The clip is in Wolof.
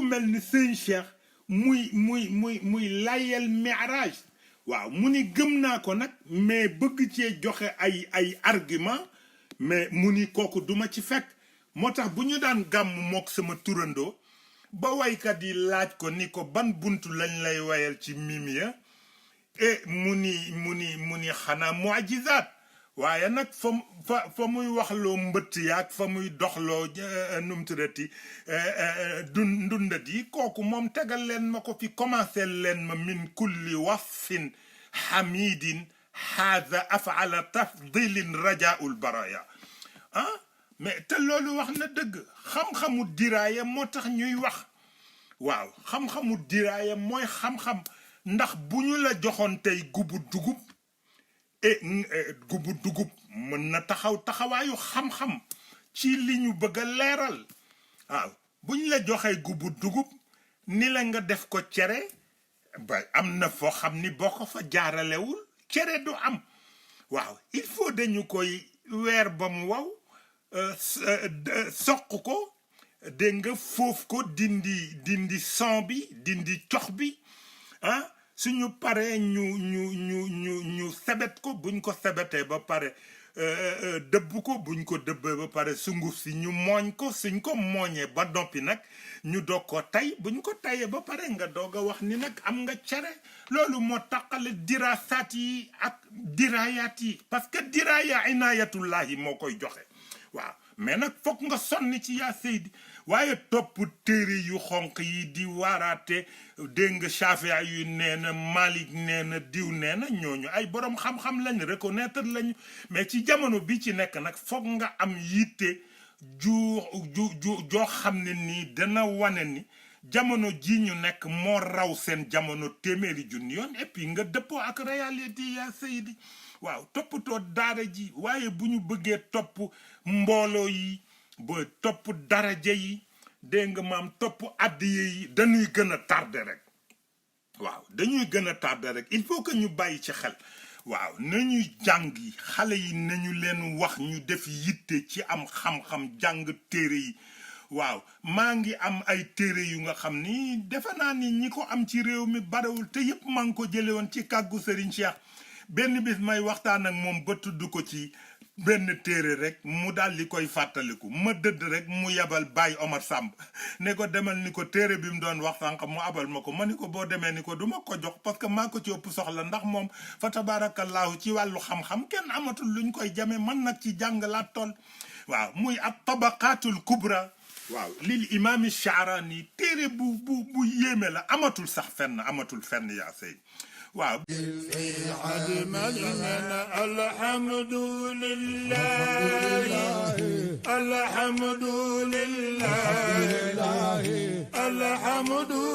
mel ni sëñ Cheikh muy layel mi'raj waaw mu ni gëm naa ko nag mais bëgg cee joxe ay argument mais mu ni kooku duma ci fekk moo tax bu ñu daan gàmm mook sama turandoo ba waykat yi laaj ko ni ko ban buntu lañ lay wayal ci mimiya mu ni xanaa mu'jizaat waaye nag fa muy waxloo mbëtt yaag fa muy doxloo numturati ndundat yi kooku moom tegal leen ma ko fi commencé leen ma min kulli wasfin hamidin haada afala tafdilin rajaul baraya mais te loolu wax na dëgg xam-xamu diraaya moo tax ñuy wax waaw xam-xamu diraaya mooy xam-xam ndax bu ñu la joxoon tey gubu dugub gubu dugub mën na taxawaayu xam-xam ci li ñu bëgg a leeral waaw bu ñu la joxee gubu dugub ni la nga def ko cere ba am na foo xam ni boo ko fa jaaralewul cere du am waaw il faut dañu koy weer ba mu waw soq ko dégg nga foofu ko dindi son bi dindi cox bi suñu paree ñu sebet ko buñ ko sebetee ba pare dëbb ko buñ ko dëbbee ba pare sunguf si ñu mooñ ko suñ ko mooñee ba noppi nag ñu doog ko tay buñ ko tayee ba pare nga doog a wax ni nag am nga cere loolu moo taqale dirasaat yi ak diraayaat yi parce que diraaya inaayatullahi moo koy joxe waaw mais nag foog nga sonni ci yaa seydi waaye topp téere yu xonq yi di waaraate dégg nga Shafia yu nee na Malik nee na diw nee na ñooñu ay borom xam-xam lañ reconnaître lañu mais ci jamono bi ci nekk nag foog nga am yitte joo xam ne nii dana wane ni jamono ji ñu nekk moo raw seen jamono téeméeri junni yoon et puis nga dëppoo ak réalité yaa seydi waaw toppatoo daara ji waaye bu ñu bëggee topp mbooloo yi ba topp daraja yi dégg nga maam topp addiye yi dañuy gën a tardé rek waaw dañuy gën a tardé rek il faut que ñu bàyyi ci xel waaw nañuy jàngi xale yi nañu leen wax ñu def yitte ci am xam-xam jàng téere yi waaw maa ngi am ay téere yu nga xam ni defe naa ni ñi ko am ci réew mi barewul te yëpp maa ngi ko jële woon ci kàggu Serigne Cheikh benn bis may waxtaan ak moom ba tudd ko ci benn téere rek mu daal di koy fàttaliku ma dëdd rek mu yebal Baye Omar Samb ne ko demal ni ko téere bi mu doon wax sànq mu abal ma ko ma ni ko boo demee ni ko du ma ko jox parce que maa ko ci ëpp soxla ndax moom fa tabarakallahu ci wàllu xam-xam kenn amatul luñ koy jame man nag ci jàng laa toll waaw muy ak tabaqatul kubra waaw lil imaam Sha'rani téere bu yéeme la amatul sax fenn amatul fenn yaa sey waaw alhamdulillah